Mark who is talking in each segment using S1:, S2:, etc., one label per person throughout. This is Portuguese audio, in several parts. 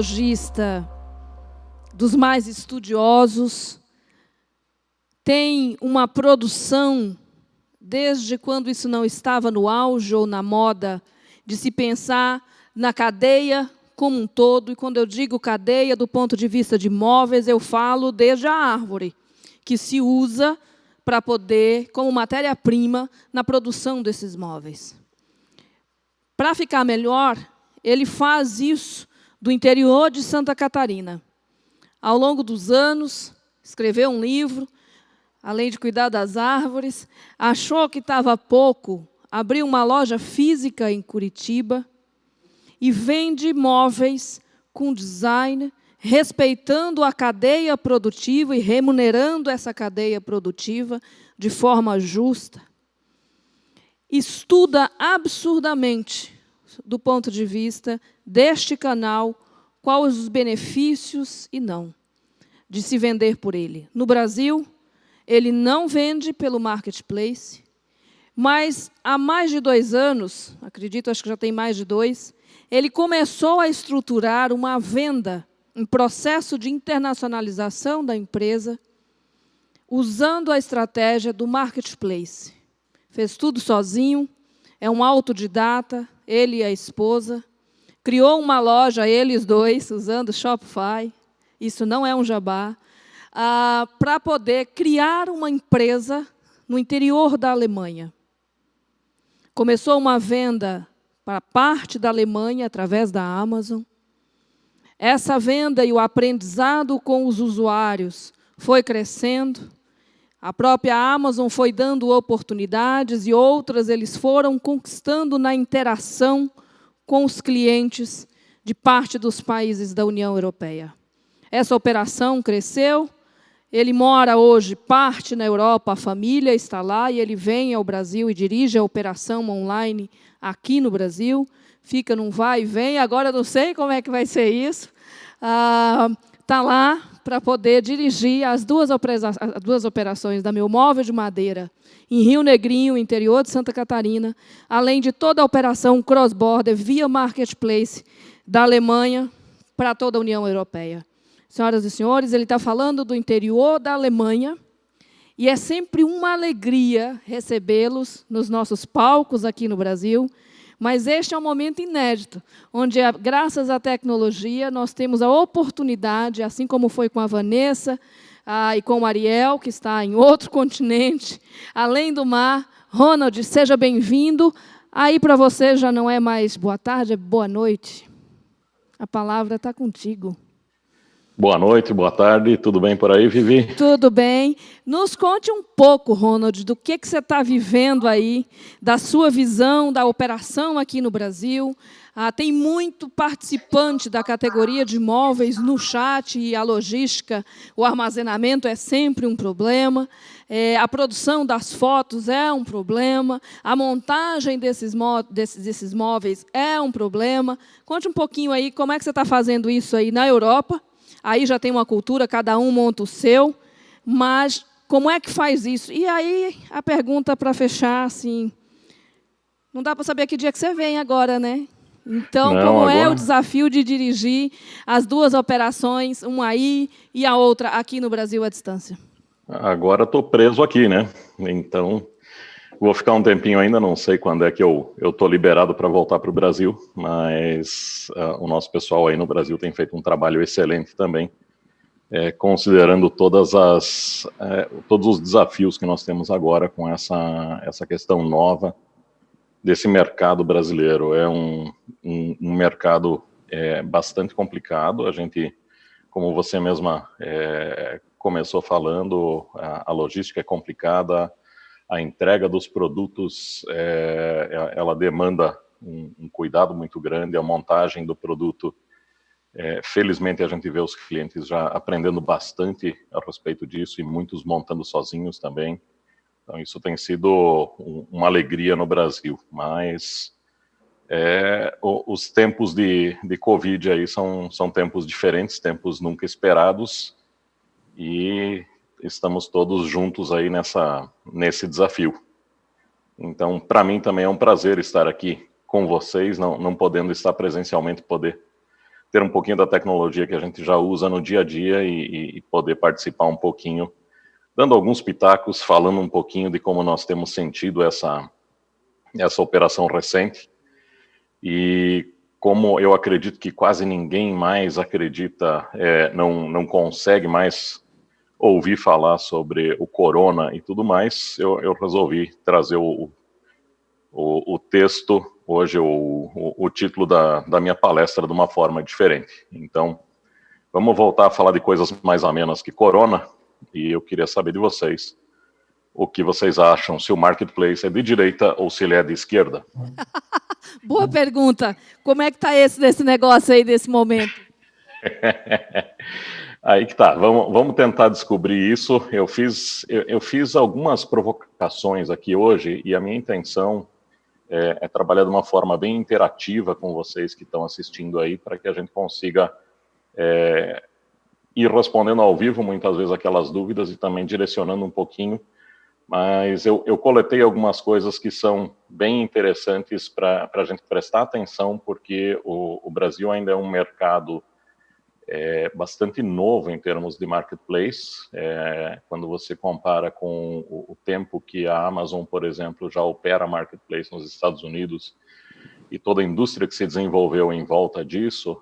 S1: lojista dos mais estudiosos, tem uma produção, desde quando isso não estava no auge ou na moda, de se pensar na cadeia como um todo. E quando eu digo cadeia, do ponto de vista de móveis, eu falo desde a árvore, que se usa para poder, como matéria-prima, na produção desses móveis. Para ficar melhor, ele faz isso do interior de Santa Catarina. Ao longo dos anos, escreveu um livro, além de cuidar das árvores, achou que estava pouco, abriu uma loja física em Curitiba e vende móveis com design, respeitando a cadeia produtiva e remunerando essa cadeia produtiva de forma justa. Estuda absurdamente, do ponto de vista deste canal, quais os benefícios e não de se vender por ele. No Brasil, ele não vende pelo marketplace, mas há mais de 2 anos, acredito, acho que já tem mais de 2, ele começou a estruturar uma venda em processo de internacionalização da empresa, usando a estratégia do marketplace. Fez tudo sozinho, é um autodidata, ele e a esposa. Criou uma loja, eles dois, usando Shopify, isso não é um jabá, para poder criar uma empresa no interior da Alemanha. Começou uma venda para parte da Alemanha, através da Amazon. Essa venda e o aprendizado com os usuários foi crescendo. A própria Amazon foi dando oportunidades e outras eles foram conquistando na interação com os clientes de parte dos países da União Europeia. Essa operação cresceu. Ele mora hoje, parte na Europa, a família está lá, e ele vem ao Brasil e dirige a operação online aqui no Brasil. Fica num vai e vem, agora eu não sei como é que vai ser isso. Está lá para poder dirigir as duas operações da Meu Móvel de Madeira, em Rio Negrinho, interior de Santa Catarina, além de toda a operação cross-border via marketplace da Alemanha para toda a União Europeia. Senhoras e senhores, ele está falando do interior da Alemanha, e é sempre uma alegria recebê-los nos nossos palcos aqui no Brasil, mas este é um momento inédito, onde, graças à tecnologia, nós temos a oportunidade, assim como foi com a Vanessa e com o Ariel, que está em outro continente, além do mar. Ronald, seja bem-vindo. Aí para você já não é mais boa tarde, é boa noite. A palavra está contigo.
S2: Boa noite, boa tarde, tudo bem por aí, Vivi?
S1: Tudo bem. Nos conte um pouco, Ronald, do que você está vivendo aí, da sua visão da operação aqui no Brasil. Tem muito participante da categoria de móveis no chat, e a logística, o armazenamento é sempre um problema, a produção das fotos é um problema, a montagem desses móveis é um problema. Conte um pouquinho aí como é que você está fazendo isso aí na Europa. Aí já tem uma cultura, cada um monta o seu, mas como é que faz isso? E aí, a pergunta para fechar, assim, não dá para saber que dia que você vem agora, né? Então, como é o desafio de dirigir as duas operações, uma aí e a outra aqui no Brasil à distância?
S2: Agora estou preso aqui, né? Então, vou ficar um tempinho ainda, não sei quando é que eu estou liberado para voltar para o Brasil, mas o nosso pessoal aí no Brasil tem feito um trabalho excelente também, considerando todos os desafios que nós temos agora com essa questão nova desse mercado brasileiro. É um mercado bastante complicado. A gente, como você mesma começou falando, a logística é complicada, a entrega dos produtos, ela demanda um cuidado muito grande, a montagem do produto. Felizmente, a gente vê os clientes já aprendendo bastante a respeito disso, e muitos montando sozinhos também. Então, isso tem sido uma alegria no Brasil. Mas os tempos de Covid aí são tempos diferentes, tempos nunca esperados, e estamos todos juntos aí nesse desafio. Então, para mim também é um prazer estar aqui com vocês, não podendo estar presencialmente, poder ter um pouquinho da tecnologia que a gente já usa no dia a dia e poder participar um pouquinho, dando alguns pitacos, falando um pouquinho de como nós temos sentido essa operação recente e como eu acredito que quase ninguém mais acredita, não consegue mais ouvir falar sobre o corona e tudo mais, eu resolvi trazer o texto, hoje o título da minha palestra de uma forma diferente. Então, vamos voltar a falar de coisas mais amenas que corona, e eu queria saber de vocês o que vocês acham, se o marketplace é de direita ou se ele é de esquerda.
S1: Boa pergunta. Como é que está esse negócio aí, desse momento?
S2: Aí que tá, vamos tentar descobrir isso. Eu fiz algumas provocações aqui hoje, e a minha intenção é trabalhar de uma forma bem interativa com vocês que estão assistindo aí, para que a gente consiga ir respondendo ao vivo, muitas vezes, aquelas dúvidas e também direcionando um pouquinho. Mas eu coletei algumas coisas que são bem interessantes para a gente prestar atenção, porque o Brasil ainda é um mercado bastante novo em termos de marketplace. Quando você compara com o tempo que a Amazon, por exemplo, já opera marketplace nos Estados Unidos e toda a indústria que se desenvolveu em volta disso,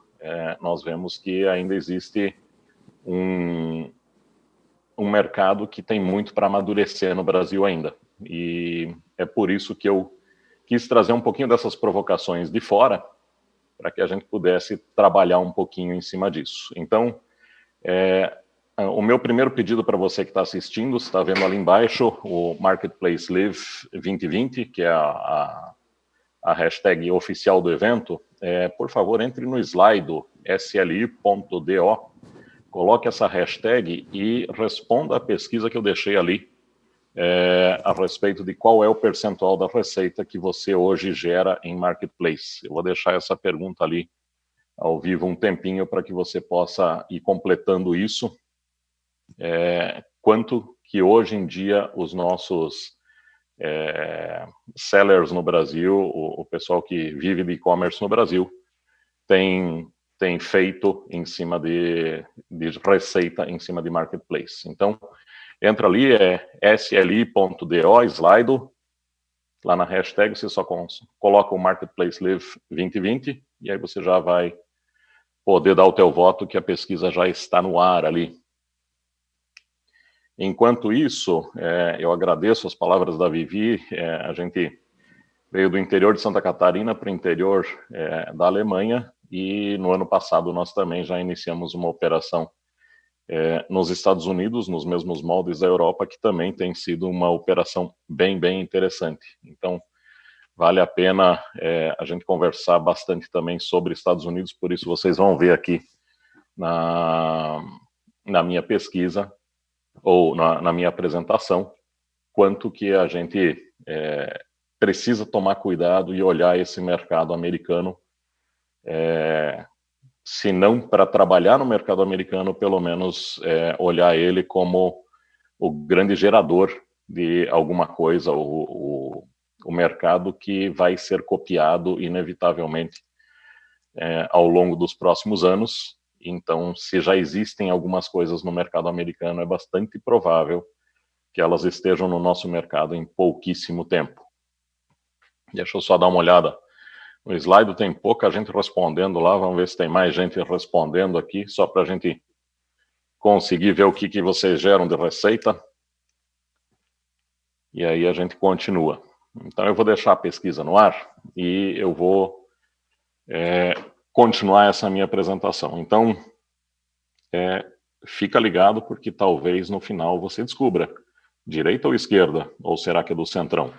S2: nós vemos que ainda existe um mercado que tem muito para amadurecer no Brasil ainda. E é por isso que eu quis trazer um pouquinho dessas provocações de fora, para que a gente pudesse trabalhar um pouquinho em cima disso. Então, o meu primeiro pedido para você que está assistindo, você está vendo ali embaixo o Marketplace Live 2020, que é a hashtag oficial do evento, por favor, entre no Slido, sli.do, coloque essa hashtag e responda a pesquisa que eu deixei ali a respeito de qual é o percentual da receita que você hoje gera em Marketplace. Eu vou deixar essa pergunta ali ao vivo um tempinho para que você possa ir completando isso. Quanto que hoje em dia os nossos sellers no Brasil, o pessoal que vive de e-commerce no Brasil, tem feito em cima de receita em cima de marketplace. Então, entra ali, sli.do, Slido, lá na hashtag você só coloca o Marketplace Live 2020 e aí você já vai poder dar o teu voto que a pesquisa já está no ar ali. Enquanto isso, eu agradeço as palavras da Vivi. A gente veio do interior de Santa Catarina para o interior da Alemanha e no ano passado nós também já iniciamos uma operação nos Estados Unidos, nos mesmos moldes da Europa, que também tem sido uma operação bem interessante. Então, vale a pena a gente conversar bastante também sobre Estados Unidos, por isso vocês vão ver aqui na minha pesquisa, ou na minha apresentação, quanto que a gente precisa tomar cuidado e olhar esse mercado americano, se não para trabalhar no mercado americano, pelo menos olhar ele como o grande gerador de alguma coisa, o mercado que vai ser copiado inevitavelmente ao longo dos próximos anos. Então, se já existem algumas coisas no mercado americano, é bastante provável que elas estejam no nosso mercado em pouquíssimo tempo. Deixa eu só dar uma olhada. No slide tem pouca gente respondendo lá, vamos ver se tem mais gente respondendo aqui, só para a gente conseguir ver o que vocês geram de receita. E aí a gente continua. Então eu vou deixar a pesquisa no ar e eu vou continuar essa minha apresentação. Então, fica ligado porque talvez no final você descubra direita ou esquerda, ou será que é do centrão?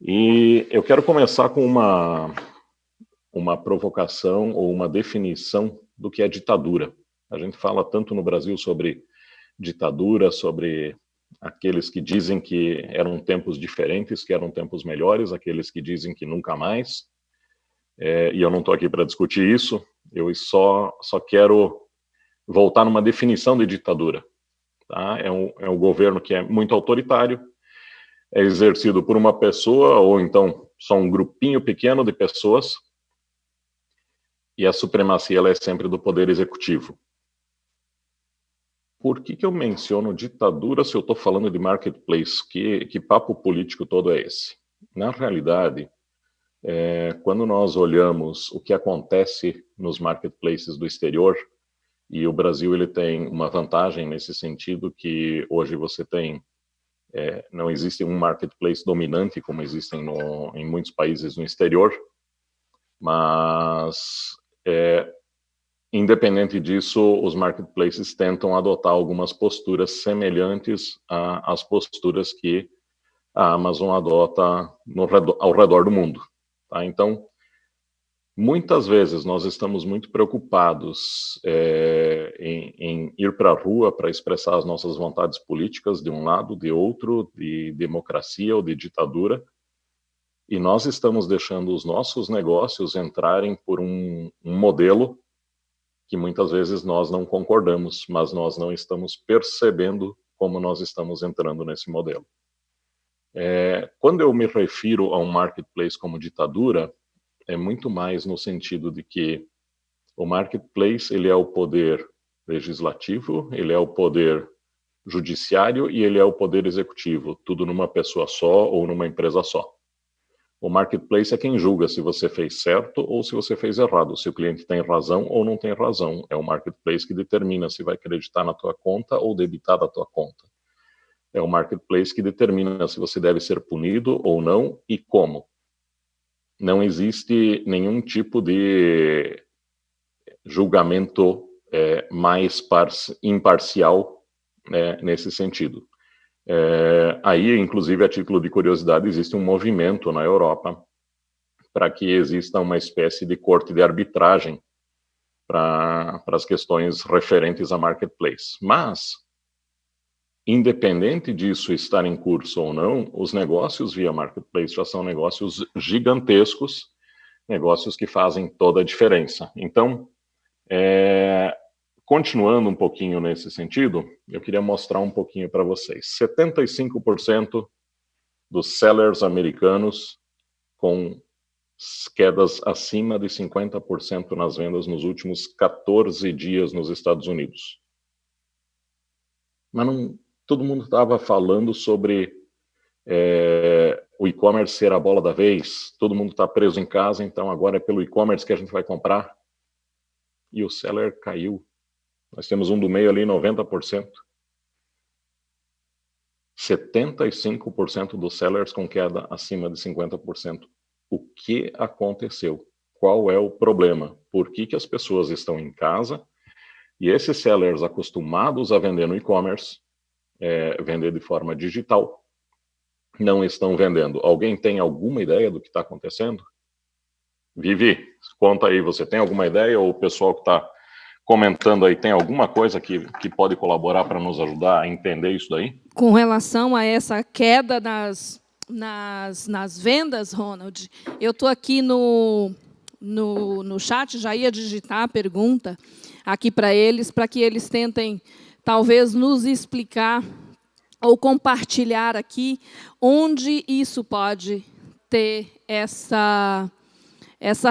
S2: E eu quero começar com uma provocação ou uma definição do que é ditadura. A gente fala tanto no Brasil sobre ditadura, sobre aqueles que dizem que eram tempos diferentes, que eram tempos melhores, aqueles que dizem que nunca mais. E eu não estou aqui para discutir isso, eu só quero voltar numa definição de ditadura. Tá? É um governo que é muito autoritário, é exercido por uma pessoa, ou então só um grupinho pequeno de pessoas, e a supremacia ela é sempre do poder executivo. Por que eu menciono ditadura se eu estou falando de marketplace? Que papo político todo é esse? Na realidade, quando nós olhamos o que acontece nos marketplaces do exterior, e o Brasil ele tem uma vantagem nesse sentido, que hoje você tem, não existe um marketplace dominante como existem em muitos países no exterior, mas independente disso, os marketplaces tentam adotar algumas posturas semelhantes às posturas que a Amazon adota ao redor do mundo. Tá? Então, muitas vezes nós estamos muito preocupados em ir para a rua para expressar as nossas vontades políticas de um lado, de outro, de democracia ou de ditadura, e nós estamos deixando os nossos negócios entrarem por um modelo que muitas vezes nós não concordamos, mas nós não estamos percebendo como nós estamos entrando nesse modelo. Quando eu me refiro a um marketplace como ditadura, é muito mais no sentido de que o marketplace ele é o poder legislativo, ele é o poder judiciário e ele é o poder executivo, tudo numa pessoa só ou numa empresa só. O marketplace é quem julga se você fez certo ou se você fez errado, se o cliente tem razão ou não tem razão. É o marketplace que determina se vai creditar na tua conta ou debitar da tua conta. É o marketplace que determina se você deve ser punido ou não e como. Não existe nenhum tipo de julgamento mais imparcial nesse sentido. Aí, inclusive, a título de curiosidade, existe um movimento na Europa para que exista uma espécie de corte de arbitragem para as questões referentes a marketplace. Mas, independente disso estar em curso ou não, os negócios via marketplace já são negócios gigantescos, negócios que fazem toda a diferença. Então, continuando um pouquinho nesse sentido, eu queria mostrar um pouquinho para vocês. 75% dos sellers americanos com quedas acima de 50% nas vendas nos últimos 14 dias nos Estados Unidos. Mas não, todo mundo estava falando sobre o e-commerce ser a bola da vez, todo mundo está preso em casa, então agora é pelo e-commerce que a gente vai comprar. E o seller caiu. Nós temos um do meio ali, 90%. 75% dos sellers com queda acima de 50%. O que aconteceu? Qual é o problema? Por que as pessoas estão em casa e esses sellers acostumados a vender no e-commerce, vender de forma digital, não estão vendendo? Alguém tem alguma ideia do que está acontecendo? Vivi, conta aí, você tem alguma ideia ou o pessoal que está comentando aí tem alguma coisa que pode colaborar para nos ajudar a entender isso daí?
S1: Com relação a essa queda nas vendas, Ronald, eu estou aqui no chat, já ia digitar a pergunta aqui para que eles tentem, talvez, nos explicar ou compartilhar aqui onde isso pode ter essa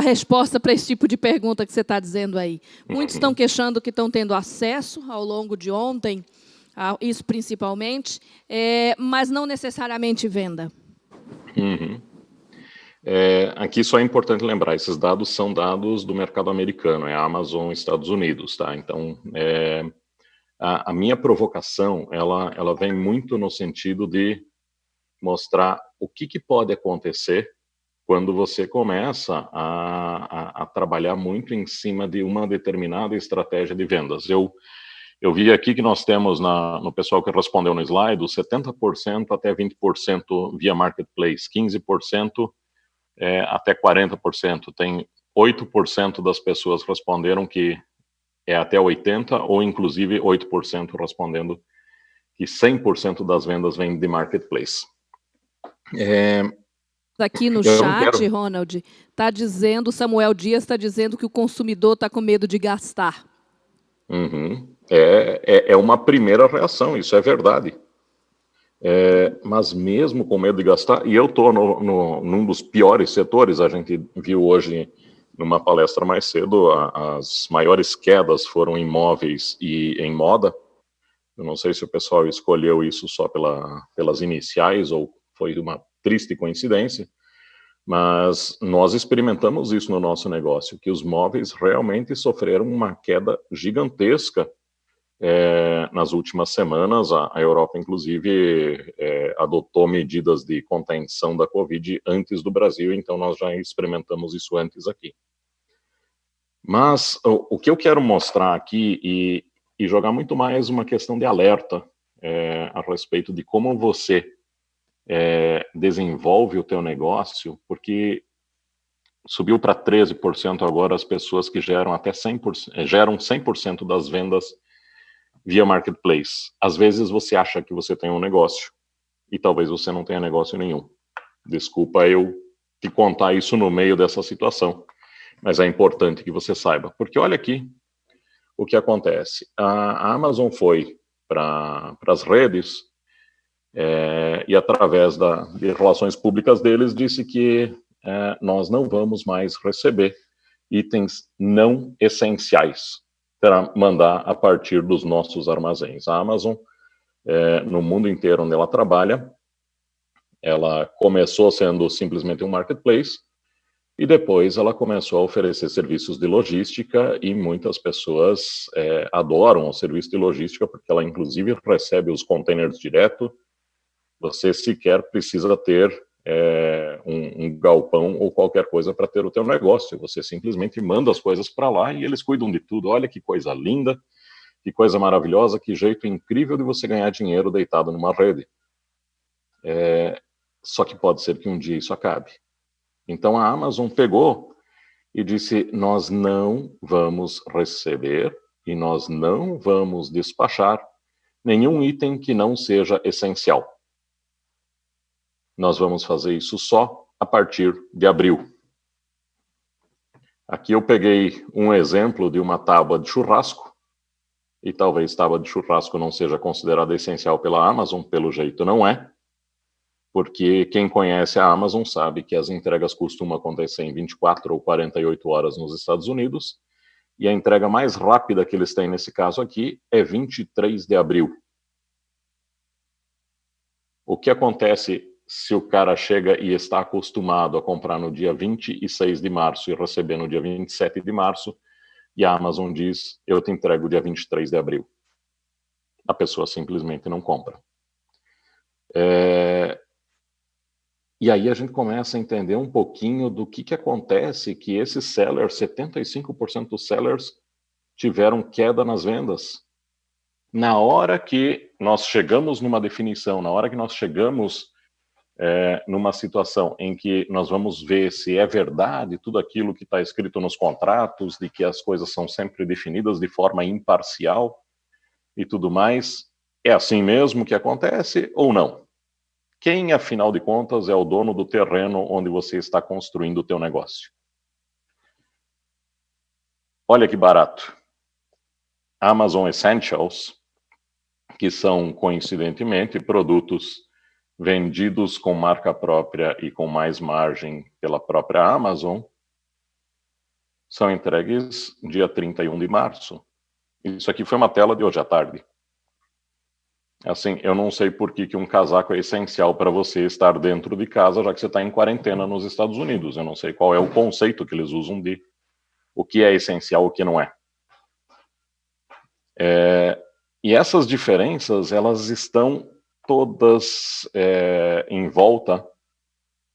S1: resposta para esse tipo de pergunta que você está dizendo aí. Muitos estão queixando que estão tendo acesso ao longo de ontem, isso principalmente, mas não necessariamente venda.
S2: Uhum. Aqui só é importante lembrar, esses dados são dados do mercado americano, é a Amazon Estados Unidos, tá? Então, a minha provocação, ela vem muito no sentido de mostrar o que pode acontecer quando você começa a trabalhar muito em cima de uma determinada estratégia de vendas. Eu vi aqui que nós temos no pessoal que respondeu no slide, 70% até 20% via marketplace, 15% até 40%. Tem 8% das pessoas responderam que é até 80%, ou inclusive 8% respondendo que 100% das vendas vêm de marketplace.
S1: Aqui no chat, Ronald, está dizendo, Samuel Dias está dizendo que o consumidor está com medo de gastar.
S2: Uhum. É uma primeira reação, isso é verdade. Mas mesmo com medo de gastar, e eu estou num dos piores setores, a gente viu hoje numa palestra mais cedo, as maiores quedas foram em móveis e em moda. Eu não sei se o pessoal escolheu isso só pelas iniciais ou foi uma triste coincidência, mas nós experimentamos isso no nosso negócio, que os móveis realmente sofreram uma queda gigantesca nas últimas semanas. A Europa, inclusive, adotou medidas de contenção da Covid antes do Brasil, então nós já experimentamos isso antes aqui. Mas o que eu quero mostrar aqui e jogar muito mais uma questão de alerta a respeito de como você desenvolve o teu negócio, porque subiu para 13% agora as pessoas que geram até 100% das vendas via marketplace. Às vezes você acha que você tem um negócio e talvez você não tenha negócio nenhum. Desculpa eu te contar isso no meio dessa situação, mas é importante que você saiba, porque olha aqui o que acontece. A Amazon foi para as redes e através de relações públicas deles disse que nós não vamos mais receber itens não essenciais para mandar a partir dos nossos armazéns. A Amazon, no mundo inteiro onde ela trabalha, ela começou sendo simplesmente um marketplace e depois ela começou a oferecer serviços de logística e muitas pessoas adoram o serviço de logística porque ela inclusive recebe os containers direto. Você sequer precisa ter um galpão ou qualquer coisa para ter o teu negócio. Você simplesmente manda as coisas para lá e eles cuidam de tudo. Olha que coisa linda, que coisa maravilhosa, que jeito incrível de você ganhar dinheiro deitado numa rede. Só que pode ser que um dia isso acabe. Então a Amazon pegou e disse: nós não vamos receber e nós não vamos despachar nenhum item que não seja essencial. Nós vamos fazer isso só a partir de abril. Aqui eu peguei um exemplo de uma tábua de churrasco, e talvez tábua de churrasco não seja considerada essencial pela Amazon, pelo jeito não é, porque quem conhece a Amazon sabe que as entregas costumam acontecer em 24 ou 48 horas nos Estados Unidos, e a entrega mais rápida que eles têm nesse caso aqui é 23 de abril. O que acontece se o cara chega e está acostumado a comprar no dia 26 de março e receber no dia 27 de março, e a Amazon diz: eu te entrego dia 23 de abril. A pessoa simplesmente não compra. E aí a gente começa a entender um pouquinho do que acontece, que esses sellers, 75% dos sellers, tiveram queda nas vendas. Na hora que nós chegamos numa definição, na hora que nós chegamos numa situação em que nós vamos ver se é verdade tudo aquilo que está escrito nos contratos, de que as coisas são sempre definidas de forma imparcial e tudo mais, é assim mesmo que acontece ou não? Quem, afinal de contas, é o dono do terreno onde você está construindo o teu negócio? Olha que barato. Amazon Essentials, que são, coincidentemente, produtos vendidos com marca própria e com mais margem pela própria Amazon, são entregues dia 31 de março. Isso aqui foi uma tela de hoje à tarde. Assim, eu não sei por que um casaco é essencial para você estar dentro de casa, já que você está em quarentena nos Estados Unidos. Eu não sei qual é o conceito que eles usam de o que é essencial e o que não é. E essas diferenças, elas estão todas em volta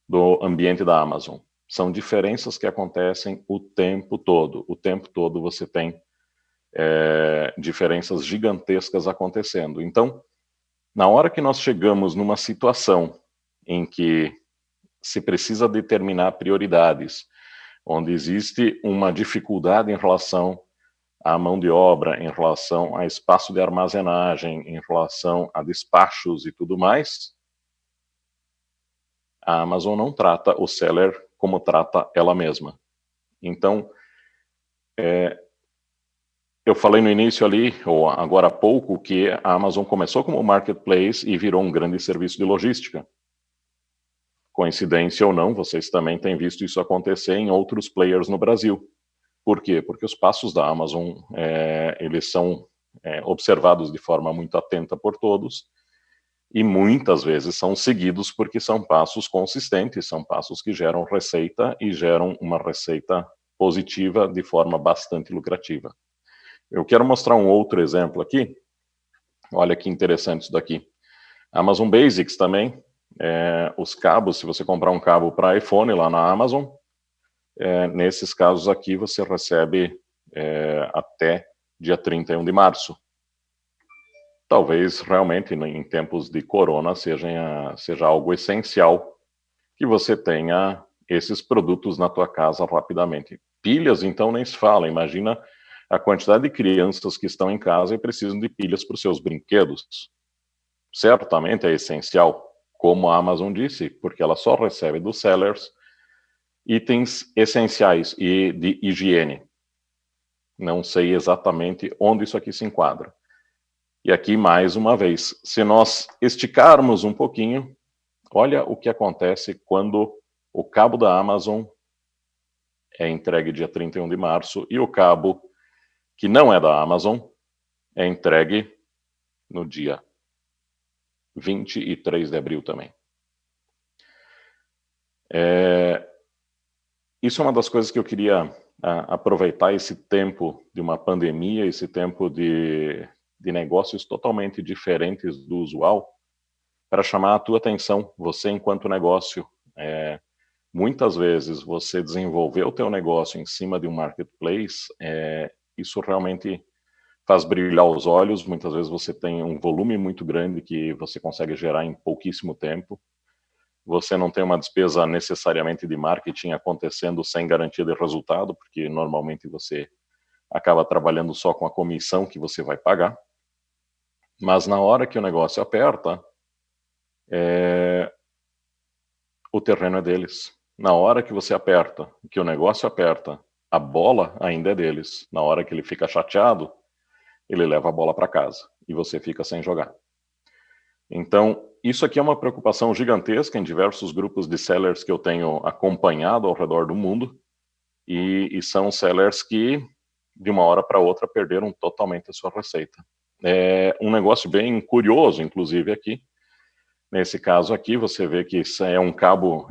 S2: do ambiente da Amazon. São diferenças que acontecem o tempo todo. O tempo todo você tem diferenças gigantescas acontecendo. Então, na hora que nós chegamos numa situação em que se precisa determinar prioridades, onde existe uma dificuldade em relação à mão de obra, em relação a espaço de armazenagem, em relação a despachos e tudo mais, a Amazon não trata o seller como trata ela mesma. Então, eu falei no início ali, ou agora há pouco, que a Amazon começou como marketplace e virou um grande serviço de logística. coincidência ou não, vocês também têm visto isso acontecer em outros players no Brasil. Por quê? Porque os passos da Amazon, eles são observados de forma muito atenta por todos, e muitas vezes são seguidos porque são passos consistentes, são passos que geram receita e geram uma receita positiva de forma bastante lucrativa. Eu quero mostrar um outro exemplo aqui. Olha que interessante isso daqui. Amazon Basics também, os cabos, se você comprar um cabo para iPhone lá na Amazon, nesses casos aqui você recebe até dia 31 de março. Talvez realmente em tempos de corona seja algo essencial que você tenha esses produtos na tua casa rapidamente. Pilhas, então, nem se fala. Imagina a quantidade de crianças que estão em casa e precisam de pilhas para os seus brinquedos. Certamente é essencial, como a Amazon disse, porque ela só recebe dos sellers itens essenciais e de higiene. Não sei exatamente onde isso aqui se enquadra. E aqui, mais uma vez, se nós esticarmos um pouquinho, olha o que acontece quando o cabo da Amazon é entregue dia 31 de março e o cabo que não é da Amazon é entregue no dia 23 de abril também. Isso é uma das coisas que eu queria aproveitar esse tempo de uma pandemia, esse tempo de negócios totalmente diferentes do usual, para chamar a tua atenção, você enquanto negócio. Muitas vezes você desenvolver o teu negócio em cima de um marketplace, isso realmente faz brilhar os olhos. Muitas vezes você tem um volume muito grande que você consegue gerar em pouquíssimo tempo. Você não tem uma despesa necessariamente de marketing acontecendo sem garantia de resultado, porque normalmente você acaba trabalhando só com a comissão que você vai pagar. Mas na hora que o negócio aperta, o terreno é deles. Na hora que você aperta, que o negócio aperta, a bola ainda é deles. Na hora que ele fica chateado, ele leva a bola para casa e você fica sem jogar. Então, isso aqui é uma preocupação gigantesca em diversos grupos de sellers que eu tenho acompanhado ao redor do mundo, e são sellers que, de uma hora para outra, perderam totalmente a sua receita. É um negócio bem curioso, inclusive, aqui. Nesse caso aqui, você vê que isso é um cabo,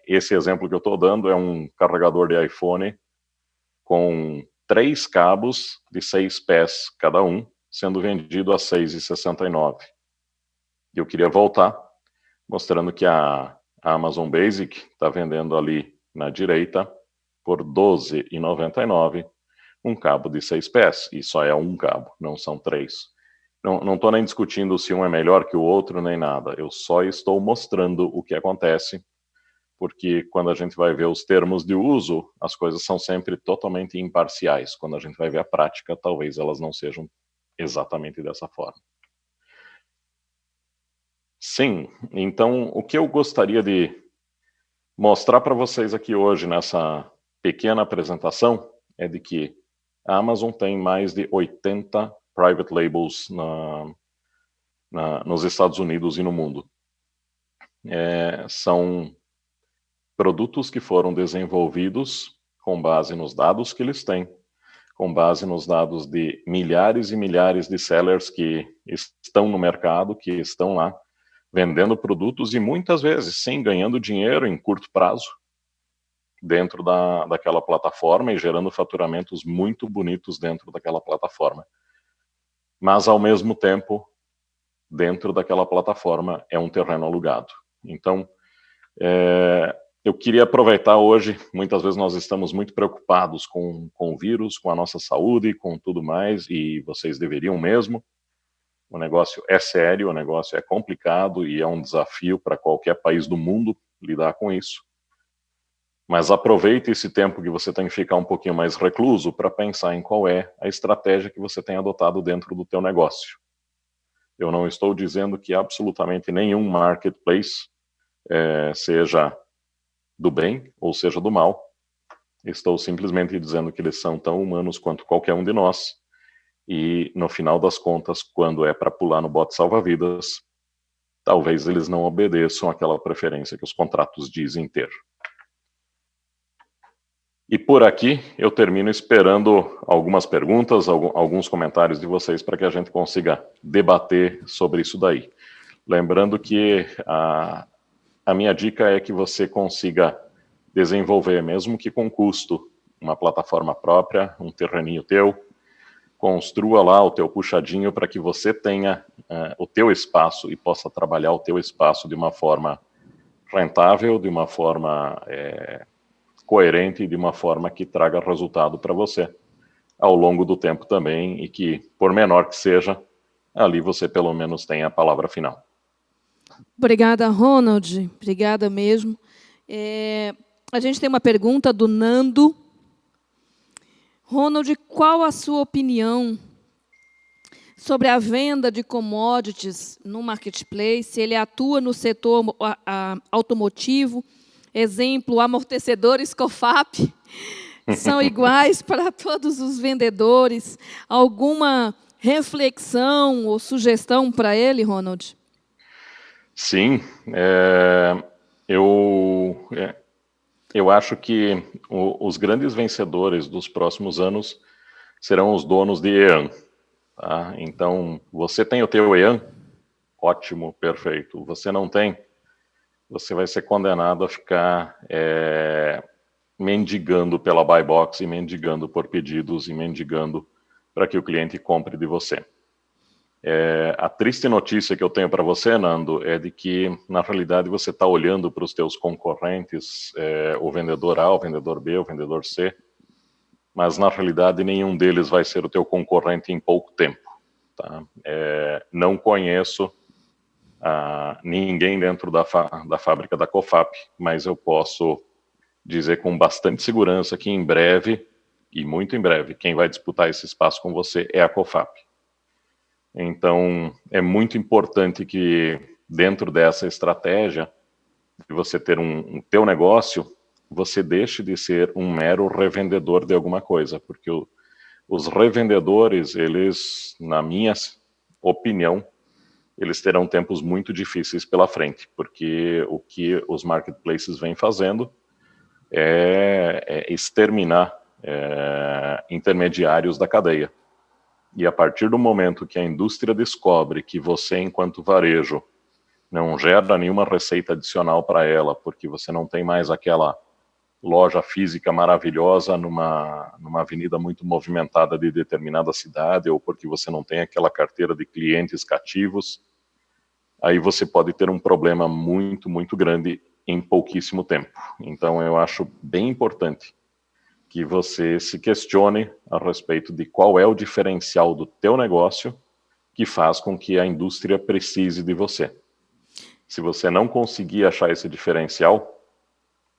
S2: esse exemplo que eu estou dando é um carregador de iPhone com 3 cabos de 6 pés cada um, sendo vendido a R$ 6,69. Eu queria voltar, mostrando que a Amazon Basic está vendendo ali na direita por R$ 12,99 um cabo de 6 pés, e só é um cabo, não são 3. Não estou nem discutindo se um é melhor que o outro, nem nada. Eu só estou mostrando o que acontece, porque quando a gente vai ver os termos de uso, as coisas são sempre totalmente imparciais. Quando a gente vai ver a prática, talvez elas não sejam exatamente dessa forma. Sim, então o que eu gostaria de mostrar para vocês aqui hoje nessa pequena apresentação é de que a Amazon tem mais de 80 private labels nos Estados Unidos e no mundo. São produtos que foram desenvolvidos com base nos dados que eles têm, com base nos dados de milhares e milhares de sellers que estão no mercado, que estão lá vendendo produtos e muitas vezes, sim, ganhando dinheiro em curto prazo dentro daquela plataforma e gerando faturamentos muito bonitos dentro daquela plataforma. Mas, ao mesmo tempo, dentro daquela plataforma é um terreno alugado. Então, eu queria aproveitar hoje, muitas vezes nós estamos muito preocupados com o vírus, com a nossa saúde, com tudo mais, e vocês deveriam mesmo. O negócio é sério, o negócio é complicado e é um desafio para qualquer país do mundo lidar com isso. Mas aproveite esse tempo que você tem que ficar um pouquinho mais recluso para pensar em qual é a estratégia que você tem adotado dentro do teu negócio. Eu não estou dizendo que absolutamente nenhum marketplace seja do bem ou seja do mal. Estou simplesmente dizendo que eles são tão humanos quanto qualquer um de nós. E, no final das contas, quando é para pular no bote salva-vidas, talvez eles não obedeçam àquela preferência que os contratos dizem ter. E por aqui eu termino esperando algumas perguntas, alguns comentários de vocês para que a gente consiga debater sobre isso daí. Lembrando que a minha dica é que você consiga desenvolver, mesmo que com custo, uma plataforma própria, um terreninho teu, construa lá o teu puxadinho para que você tenha o teu espaço e possa trabalhar o teu espaço de uma forma rentável, de uma forma coerente e de uma forma que traga resultado para você ao longo do tempo também e que, por menor que seja, ali você pelo menos tenha a palavra final.
S1: Obrigada, Ronald. Obrigada mesmo. A gente tem uma pergunta do Nando. Ronald, qual a sua opinião sobre a venda de commodities no marketplace? Ele atua no setor automotivo. Exemplo, amortecedores COFAP são iguais para todos os vendedores. Alguma reflexão ou sugestão para ele, Ronald?
S2: Sim, eu acho que os grandes vencedores dos próximos anos serão os donos de EAN. Tá? Então, você tem o teu EAN? Ótimo, perfeito. Você não tem? Você vai ser condenado a ficar mendigando pela buy box e mendigando por pedidos e mendigando para que o cliente compre de você. A triste notícia que eu tenho para você, Nando, é de que, na realidade, você está olhando para os teus concorrentes, o vendedor A, o vendedor B, o vendedor C, mas, na realidade, nenhum deles vai ser o teu concorrente em pouco tempo. Tá? Não conheço ninguém dentro da fábrica da COFAP, mas eu posso dizer com bastante segurança que em breve, e muito em breve, quem vai disputar esse espaço com você é a COFAP. Então, é muito importante que dentro dessa estratégia de você ter um teu negócio, você deixe de ser um mero revendedor de alguma coisa, porque os revendedores, eles, na minha opinião, eles terão tempos muito difíceis pela frente, porque o que os marketplaces vêm fazendo é exterminar intermediários da cadeia. E a partir do momento que a indústria descobre que você, enquanto varejo, não gera nenhuma receita adicional para ela, porque você não tem mais aquela loja física maravilhosa numa avenida muito movimentada de determinada cidade, ou porque você não tem aquela carteira de clientes cativos, aí você pode ter um problema muito, muito grande em pouquíssimo tempo. Então, eu acho bem importante que você se questione a respeito de qual é o diferencial do teu negócio que faz com que a indústria precise de você. Se você não conseguir achar esse diferencial,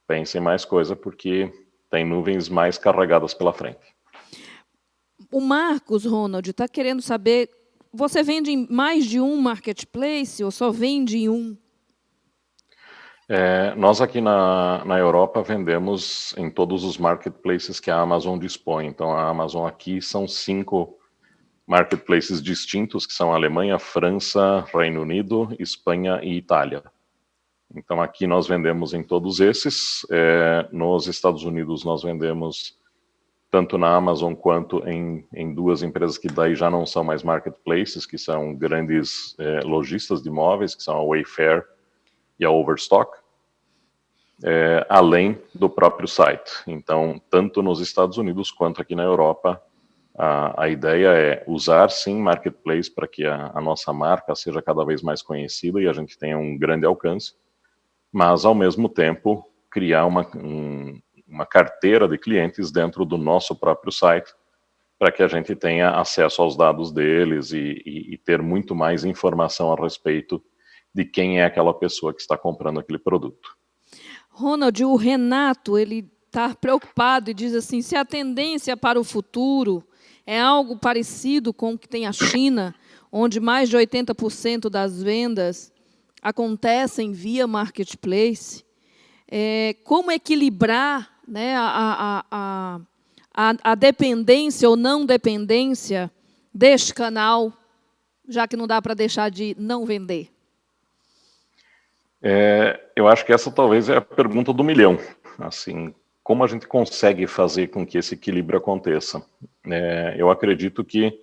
S2: pense em mais coisa, porque tem nuvens mais carregadas pela frente.
S1: O Marcos, Ronald, está querendo saber, você vende em mais de um marketplace ou só vende em um?
S2: Nós aqui na Europa vendemos em todos os marketplaces que a Amazon dispõe. Então, a Amazon aqui são 5 marketplaces distintos, que são Alemanha, França, Reino Unido, Espanha e Itália. Então, aqui nós vendemos em todos esses. Nos Estados Unidos, nós vendemos tanto na Amazon quanto em 2 empresas que daí já não são mais marketplaces, que são grandes lojistas de imóveis, que são a Wayfair e a Overstock, além do próprio site. Então, tanto nos Estados Unidos quanto aqui na Europa, a ideia é usar, sim, marketplace para que a nossa marca seja cada vez mais conhecida e a gente tenha um grande alcance, mas, ao mesmo tempo, criar uma carteira de clientes dentro do nosso próprio site para que a gente tenha acesso aos dados deles e ter muito mais informação a respeito de quem é aquela pessoa que está comprando aquele produto.
S1: Ronald, o Renato, ele está preocupado e diz assim, se a tendência para o futuro é algo parecido com o que tem a China, onde mais de 80% das vendas acontecem via marketplace, como equilibrar, né, a dependência ou não dependência deste canal, já que não dá para deixar de não vender?
S2: Eu acho que essa talvez é a pergunta do milhão. Assim, como a gente consegue fazer com que esse equilíbrio aconteça? Eu acredito que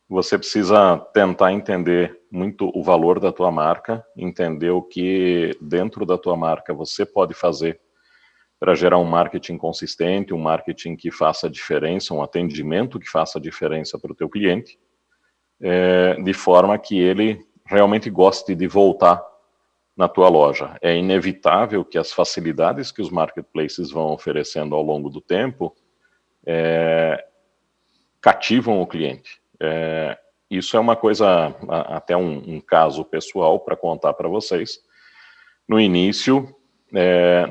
S2: você precisa tentar entender muito o valor da tua marca, entender o que dentro da tua marca você pode fazer para gerar um marketing consistente, um marketing que faça diferença, um atendimento que faça diferença para o teu cliente, de forma que ele realmente goste de voltar na tua loja. É inevitável que as facilidades que os marketplaces vão oferecendo ao longo do tempo cativam o cliente. Isso é uma coisa, até um caso pessoal para contar para vocês. No início,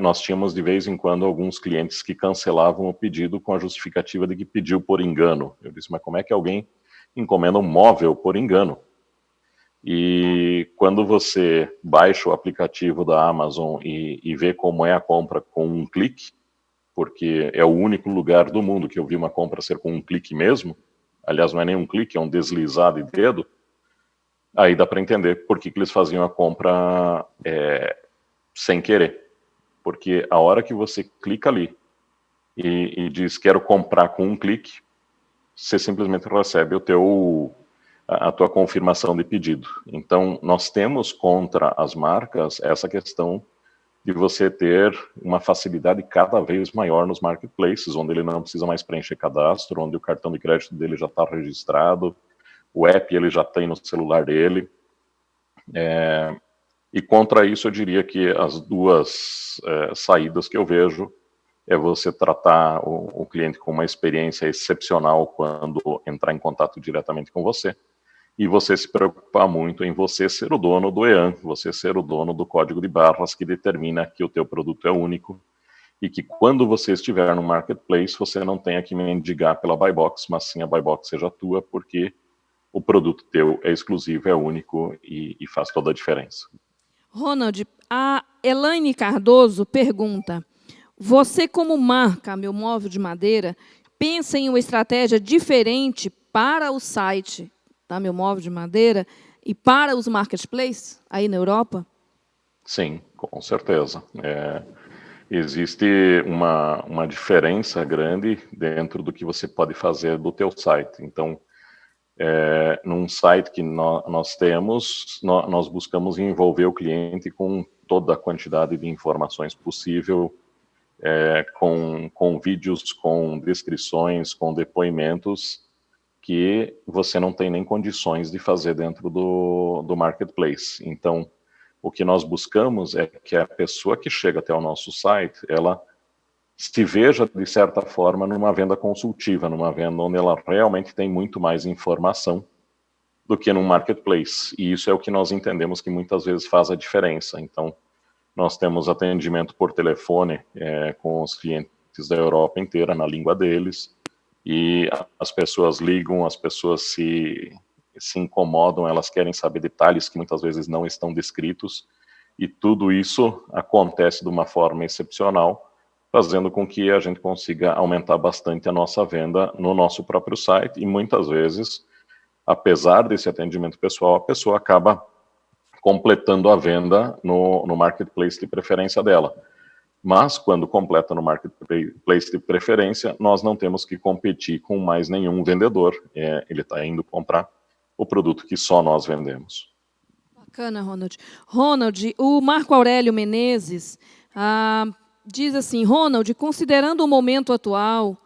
S2: nós tínhamos de vez em quando alguns clientes que cancelavam o pedido com a justificativa de que pediu por engano. Eu disse, mas como é que alguém encomenda um móvel por engano? E quando você baixa o aplicativo da Amazon e vê como é a compra com um clique, porque é o único lugar do mundo que eu vi uma compra ser com um clique mesmo, aliás, não é nem um clique, é um deslizar de dedo, aí dá para entender por que eles faziam a compra sem querer. Porque a hora que você clica ali e diz quero comprar com um clique, você simplesmente recebe a tua confirmação de pedido. Então, nós temos contra as marcas essa questão de você ter uma facilidade cada vez maior nos marketplaces, onde ele não precisa mais preencher cadastro, onde o cartão de crédito dele já está registrado, o app ele já tem no celular dele. E contra isso eu diria que as duas saídas que eu vejo é você tratar o cliente com uma experiência excepcional quando entrar em contato diretamente com você, e você se preocupar muito em você ser o dono do EAN, você ser o dono do código de barras que determina que o teu produto é único, e que quando você estiver no marketplace, você não tenha que mendigar pela buy box, mas sim a buy box seja tua, porque o produto teu é exclusivo, é único e faz toda a diferença.
S1: Ronald, a Elaine Cardoso pergunta, você como marca Meu Móvel de Madeira, pensa em uma estratégia diferente para o site da Meu Móvel de Madeira e para os marketplaces aí na Europa?
S2: Sim, com certeza. Existe uma diferença grande dentro do que você pode fazer do teu site. Então, num site que nós temos, nós buscamos envolver o cliente com toda a quantidade de informações possível, com vídeos, com descrições, com depoimentos, que você não tem nem condições de fazer dentro do marketplace. Então, o que nós buscamos é que a pessoa que chega até o nosso site, ela se veja, de certa forma, numa venda consultiva, numa venda onde ela realmente tem muito mais informação do que num marketplace. E isso é o que nós entendemos que muitas vezes faz a diferença. Então, nós temos atendimento por telefone com os clientes da Europa inteira, na língua deles, e as pessoas ligam, as pessoas se incomodam, elas querem saber detalhes que muitas vezes não estão descritos, e tudo isso acontece de uma forma excepcional, fazendo com que a gente consiga aumentar bastante a nossa venda no nosso próprio site, e muitas vezes, apesar desse atendimento pessoal, a pessoa acaba completando a venda no marketplace de preferência dela. Mas, quando completa no marketplace de preferência, nós não temos que competir com mais nenhum vendedor. Ele está indo comprar o produto que só nós vendemos.
S1: Bacana, Ronald. Ronald, o Marco Aurélio Menezes diz assim, Ronald, considerando o momento atual,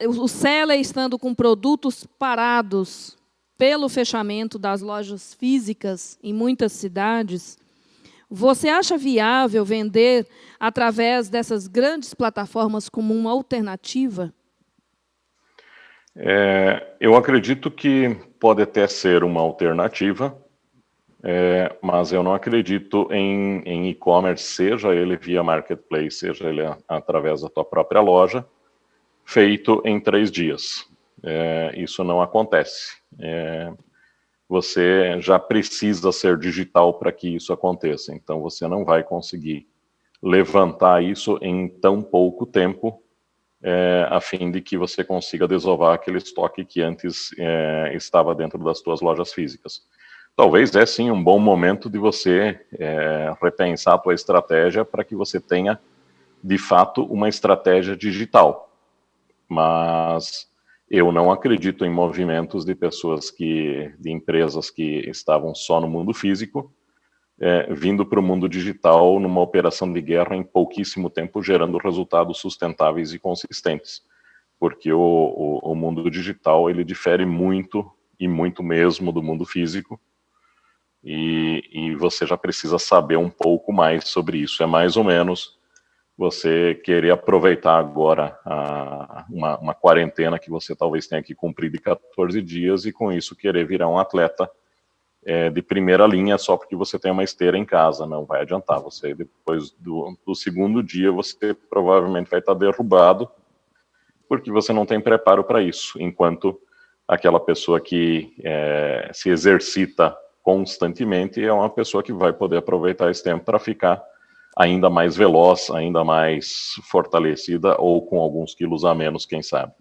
S1: o seller estando com produtos parados pelo fechamento das lojas físicas em muitas cidades, você acha viável vender através dessas grandes plataformas como uma alternativa?
S2: Eu acredito que pode até ser uma alternativa, mas eu não acredito em e-commerce, seja ele via marketplace, seja ele através da tua própria loja, feito em 3 dias. Isso não acontece. Você já precisa ser digital para que isso aconteça. Então, você não vai conseguir levantar isso em tão pouco tempo, a fim de que você consiga desovar aquele estoque que antes estava dentro das suas lojas físicas. talvez é sim um bom momento de você repensar a tua estratégia para que você tenha, de fato, uma estratégia digital. Mas eu não acredito em movimentos de pessoas de empresas que estavam só no mundo físico, vindo para o mundo digital numa operação de guerra em pouquíssimo tempo, gerando resultados sustentáveis e consistentes. Porque o mundo digital, ele difere muito, e muito mesmo, do mundo físico, e você já precisa saber um pouco mais sobre isso. É mais ou menos você querer aproveitar agora uma quarentena que você talvez tenha que cumprir de 14 dias, e com isso querer virar um atleta de primeira linha só porque você tem uma esteira em casa. Não vai adiantar. Você, depois do segundo dia, você provavelmente vai estar derrubado, porque você não tem preparo para isso, enquanto aquela pessoa que se exercita constantemente é uma pessoa que vai poder aproveitar esse tempo para ficar ainda mais veloz, ainda mais fortalecida, ou com alguns quilos a menos, quem sabe.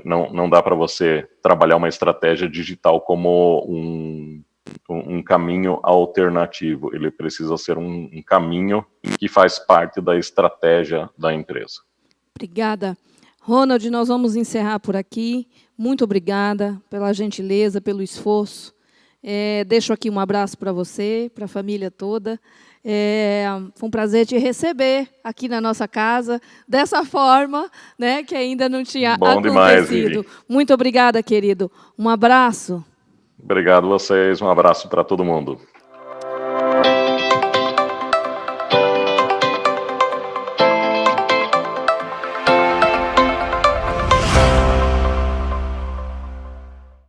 S2: Não dá para você trabalhar uma estratégia digital como um caminho alternativo. Ele precisa ser um caminho que faz parte da estratégia da empresa.
S1: Obrigada. Ronald, nós vamos encerrar por aqui. Muito obrigada pela gentileza, pelo esforço. Deixo aqui um abraço para você, para a família toda. Foi um prazer te receber aqui na nossa casa, dessa forma, né, que ainda não tinha
S2: Bom
S1: acontecido.
S2: Demais, Vivi.
S1: Muito obrigada, querido. Um abraço.
S2: Obrigado a vocês, um abraço para todo mundo.